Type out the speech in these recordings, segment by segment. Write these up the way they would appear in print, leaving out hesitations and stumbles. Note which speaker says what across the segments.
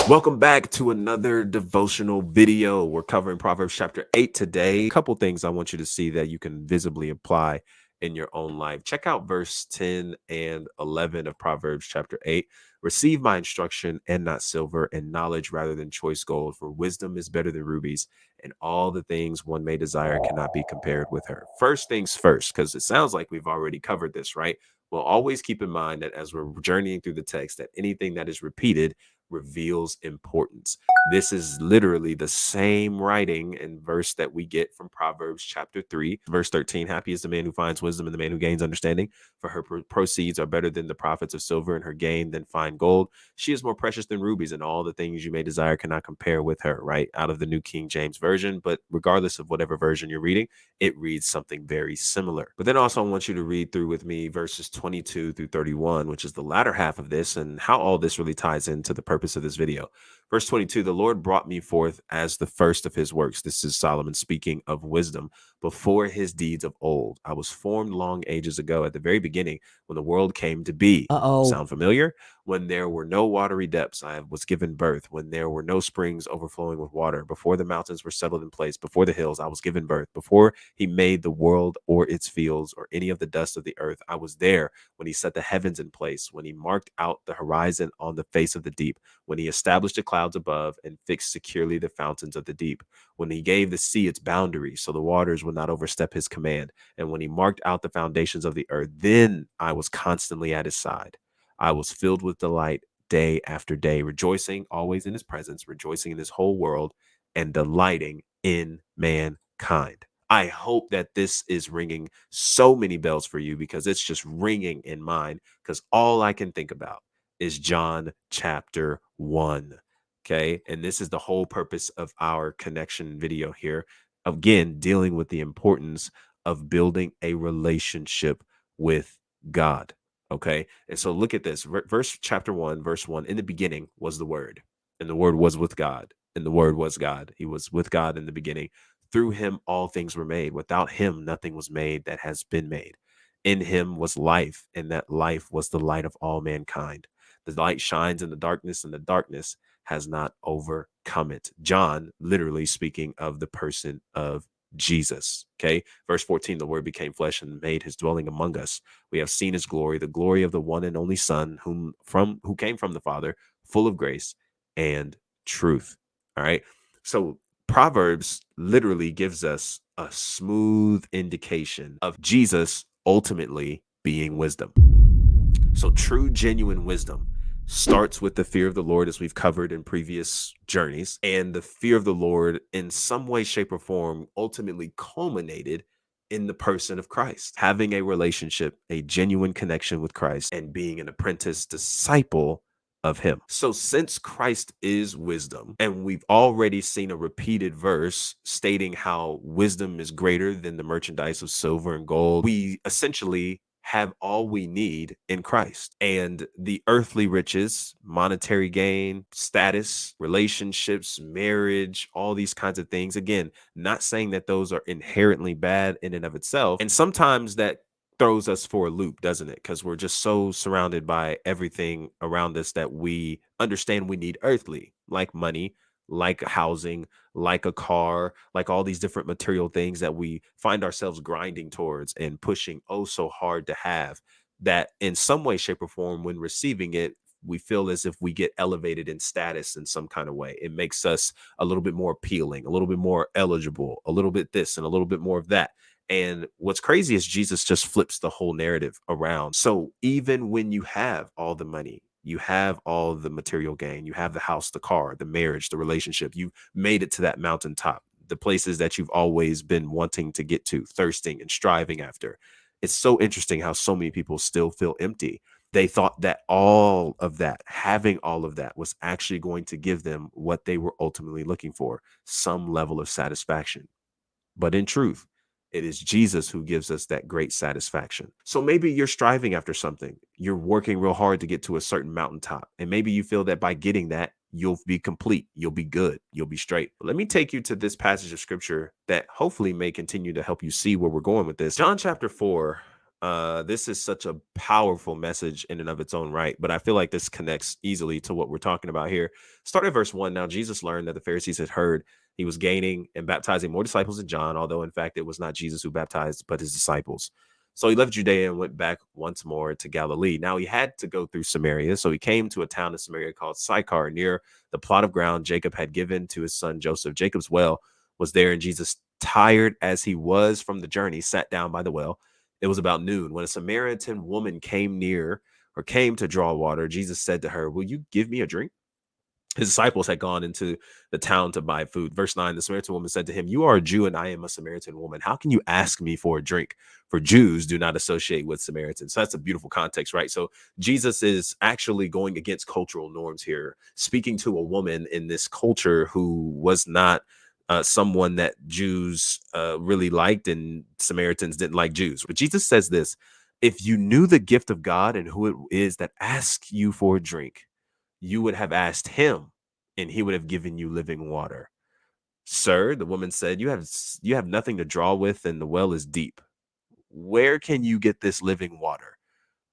Speaker 1: Welcome back to another devotional video. We're covering Proverbs chapter 8 today. A couple things I want you to see that you can visibly apply in your own life. Check out verse 10 and 11 of Proverbs chapter 8. Receive my instruction and not silver, and knowledge rather than choice gold, for wisdom is better than rubies, and all the things one may desire cannot be compared with her. First things first, because it sounds like we've already covered this, right? Well, always keep in mind that as we're journeying through the text, that anything that is repeated reveals importance. This is literally the same writing and verse that we get from Proverbs chapter 3, verse 13. Happy is the man who finds wisdom and the man who gains understanding, for her proceeds are better than the profits of silver, and her gain than fine gold. She is more precious than rubies, and all the things you may desire cannot compare with her, right? Out of the New King James Version. But regardless of whatever version you're reading, it reads something very similar. But then also I want you to read through with me verses 22 through 31, which is the latter half of this, and how all this really ties into the purpose of this video. Verse 22, the Lord brought me forth as the first of his works. This is Solomon speaking of wisdom before his deeds of old. I was formed long ages ago, at the very beginning, when the world came to be.
Speaker 2: Uh-oh.
Speaker 1: Sound familiar? When there were no watery depths, I was given birth. When there were no springs overflowing with water, before the mountains were settled in place, before the hills, I was given birth. Before he made the world or its fields or any of the dust of the earth, I was there. When he set the heavens in place, when he marked out the horizon on the face of the deep, when he established the clouds above and fixed securely the fountains of the deep, when he gave the sea its boundaries so the waters would not overstep his command, and when he marked out the foundations of the earth, then I was constantly at his side. I was filled with delight day after day, rejoicing always in his presence, rejoicing in his whole world, and delighting in mankind. I hope that this is ringing so many bells for you, because it's just ringing in mine, because all I can think about is John chapter 1. Okay. And this is the whole purpose of our connection video here. Again, dealing with the importance of building a relationship with God. Okay. And so look at this verse, chapter 1, verse 1. In the beginning was the Word, and the Word was with God, and the Word was God. He was with God in the beginning. Through him, all things were made. Without him, nothing was made that has been made. In him was life, and that life was the light of all mankind. The light shines in the darkness, and the darkness has not overcome it. John, literally speaking of the person of Jesus. Okay. Verse 14, the word became flesh and made his dwelling among us. We have seen his glory, the glory of the one and only Son, who came from the Father, full of grace and truth. All right. So Proverbs literally gives us a smooth indication of Jesus ultimately being wisdom. So true, genuine wisdom starts with the fear of the Lord, as we've covered in previous journeys. And the fear of the Lord, in some way, shape, or form, ultimately culminated in the person of Christ, having a relationship, a genuine connection with Christ, and being an apprentice disciple of him. So since Christ is wisdom, and we've already seen a repeated verse stating how wisdom is greater than the merchandise of silver and gold, we essentially have all we need in Christ. And the earthly riches, monetary gain, status, relationships, marriage, all these kinds of things. Again, not saying that those are inherently bad in and of itself. And sometimes that throws us for a loop, doesn't it? Because we're just so surrounded by everything around us that we understand we need earthly, like money, like housing, like a car, like all these different material things that we find ourselves grinding towards and pushing oh so hard to have, that in some way, shape, or form, when receiving it, we feel as if we get elevated in status in some kind of way. It makes us a little bit more appealing, a little bit more eligible, a little bit this and a little bit more of that. And what's crazy is Jesus just flips the whole narrative around. So even when you have all the money, you have all the material gain, you have the house, the car, the marriage, the relationship, you made it to that mountaintop, the places that you've always been wanting to get to, thirsting and striving after. It's so interesting how so many people still feel empty. They thought that all of that, having all of that, was actually going to give them what they were ultimately looking for, some level of satisfaction. But in truth, it is Jesus who gives us that great satisfaction. So maybe you're striving after something. You're working real hard to get to a certain mountaintop. And maybe you feel that by getting that, you'll be complete. You'll be good. You'll be straight. But let me take you to this passage of scripture that hopefully may continue to help you see where we're going with this. John chapter 4, This is such a powerful message in and of its own right, but I feel like this connects easily to what we're talking about here. Start at verse 1. Now, Jesus learned that the Pharisees had heard he was gaining and baptizing more disciples than John, although in fact it was not Jesus who baptized, but his disciples. So he left Judea and went back once more to Galilee. Now he had to go through Samaria. So he came to a town in Samaria called Sychar, near the plot of ground Jacob had given to his son Joseph. Jacob's well was there, and Jesus, tired as he was from the journey, sat down by the well. It was about noon when a Samaritan woman came near or came to draw water. Jesus said to her, "Will you give me a drink?" His disciples had gone into the town to buy food. Verse 9, the Samaritan woman said to him, "You are a Jew and I am a Samaritan woman. How can you ask me for a drink? For Jews do not associate with Samaritans." So that's a beautiful context, right? So Jesus is actually going against cultural norms here, speaking to a woman in this culture who was not someone that Jews really liked, and Samaritans didn't like Jews. But Jesus says this: if you knew the gift of God and who it is that asks you for a drink, you would have asked him, and he would have given you living water. Sir, the woman said, you have nothing to draw with, and the well is deep. Where can you get this living water?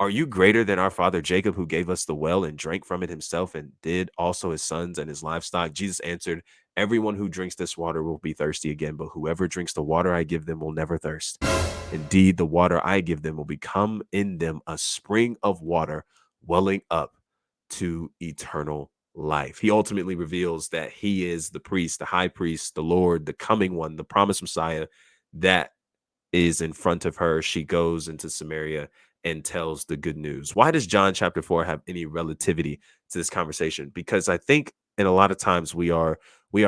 Speaker 1: Are you greater than our father Jacob, who gave us the well and drank from it himself, and did also his sons and his livestock? Jesus answered, everyone who drinks this water will be thirsty again, but whoever drinks the water I give them will never thirst. Indeed, the water I give them will become in them a spring of water welling up to eternal life. He ultimately reveals that he is the priest, the high priest, the Lord, the coming one, the promised Messiah that is in front of her. She goes into Samaria and tells the good news. Why does John chapter 4 have any relativity to this conversation? Because I think and a lot of times we are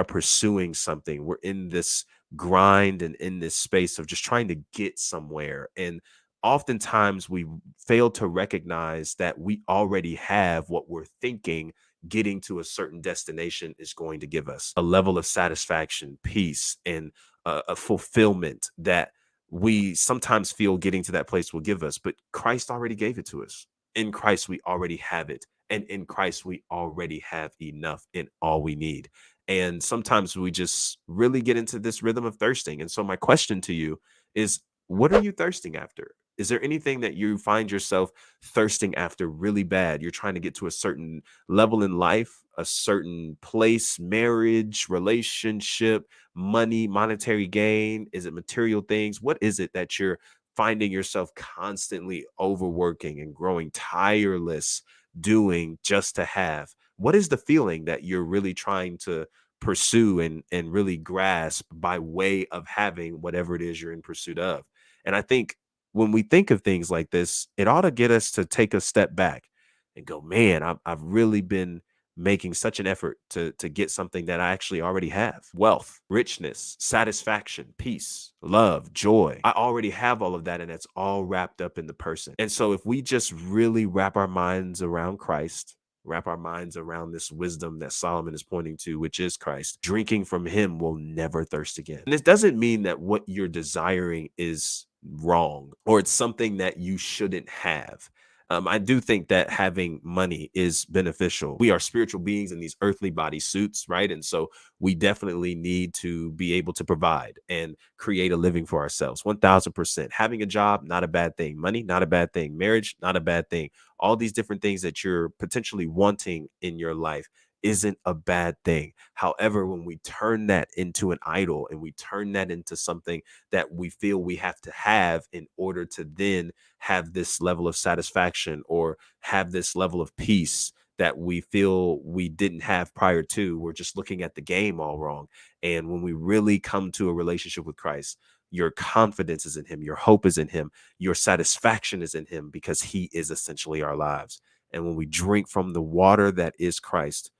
Speaker 1: pursuing something. We're in this grind and in this space of just trying to get somewhere. And oftentimes we fail to recognize that we already have what we're thinking getting to a certain destination is going to give us a level of satisfaction, peace, and a fulfillment that we sometimes feel getting to that place will give us, but Christ already gave it to us. In Christ, we already have it. And in Christ, we already have enough in all we need. And sometimes we just really get into this rhythm of thirsting. And so, my question to you is, what are you thirsting after? Is there anything that you find yourself thirsting after really bad? You're trying to get to a certain level in life, a certain place, marriage, relationship, money, monetary gain? Is it material things? What is it that you're finding yourself constantly overworking and growing tireless doing just to have? What is the feeling that you're really trying to pursue and really grasp by way of having whatever it is you're in pursuit of? And I think when we think of things like this, it ought to get us to take a step back and go, man, I've really been making such an effort to get something that I actually already have: wealth, richness, satisfaction, peace, love, joy. I already have all of that, and it's all wrapped up in the person. And so if we just really wrap our minds around Christ, wrap our minds around this wisdom that Solomon is pointing to, which is Christ, drinking from him will never thirst again. And this doesn't mean that what you're desiring is wrong or it's something that you shouldn't have. I do think that having money is beneficial. We are spiritual beings in these earthly body suits, right? And so we definitely need to be able to provide and create a living for ourselves. 1000%. Having a job, not a bad thing. Money, not a bad thing. Marriage, not a bad thing. All these different things that you're potentially wanting in your life isn't a bad thing. However, when we turn that into an idol and we turn that into something that we feel we have to have in order to then have this level of satisfaction or have this level of peace that we feel we didn't have prior to, we're just looking at the game all wrong. And when we really come to a relationship with Christ, your confidence is in him, your hope is in him, your satisfaction is in him, because he is essentially our lives. And when we drink from the water that is Christ,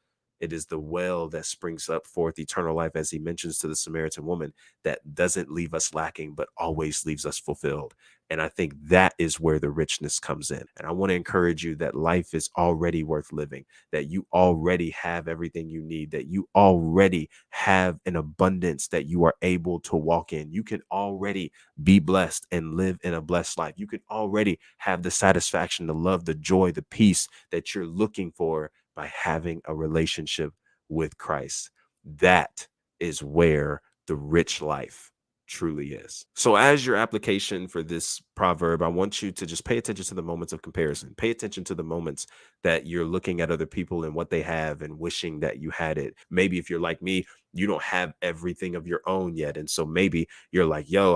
Speaker 1: it is the well that springs up forth eternal life, as he mentions to the Samaritan woman, that doesn't leave us lacking, but always leaves us fulfilled. And I think that is where the richness comes in. And I want to encourage you that life is already worth living, that you already have everything you need, that you already have an abundance that you are able to walk in. You can already be blessed and live in a blessed life. You can already have the satisfaction, the love, the joy, the peace that you're looking for by having a relationship with Christ. That is where the rich life truly is. So, as your application for this proverb, I want you to just pay attention to the moments of comparison. Pay attention to the moments that you're looking at other people and what they have and wishing that you had it. Maybe if you're like me, you don't have everything of your own yet. And so maybe you're like, yo,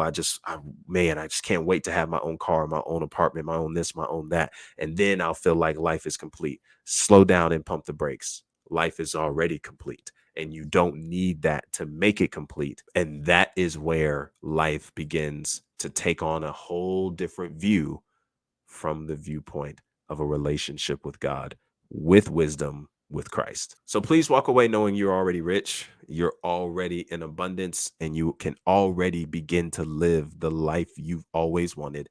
Speaker 1: man, I just can't wait to have my own car, my own apartment, my own this, my own that. And then I'll feel like life is complete. Slow down and pump the brakes. Life is already complete, and you don't need that to make it complete. And that is where life begins to take on a whole different view from the viewpoint of a relationship with God, with wisdom, with Christ. So please walk away knowing you're already rich, you're already in abundance, and you can already begin to live the life you've always wanted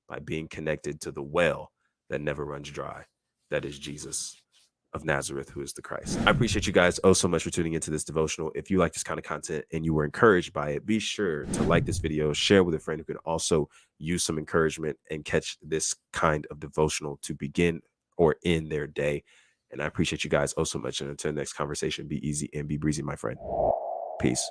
Speaker 1: by being connected to the well that never runs dry. That is Jesus of Nazareth, who is the Christ. I appreciate you guys so much for tuning into this devotional. If you like this kind of content and you were encouraged by it, be sure to like this video, share with a friend who can also use some encouragement and catch this kind of devotional to begin or end their day. And I appreciate you guys so much. And until the next conversation, be easy and be breezy, my friend. Peace.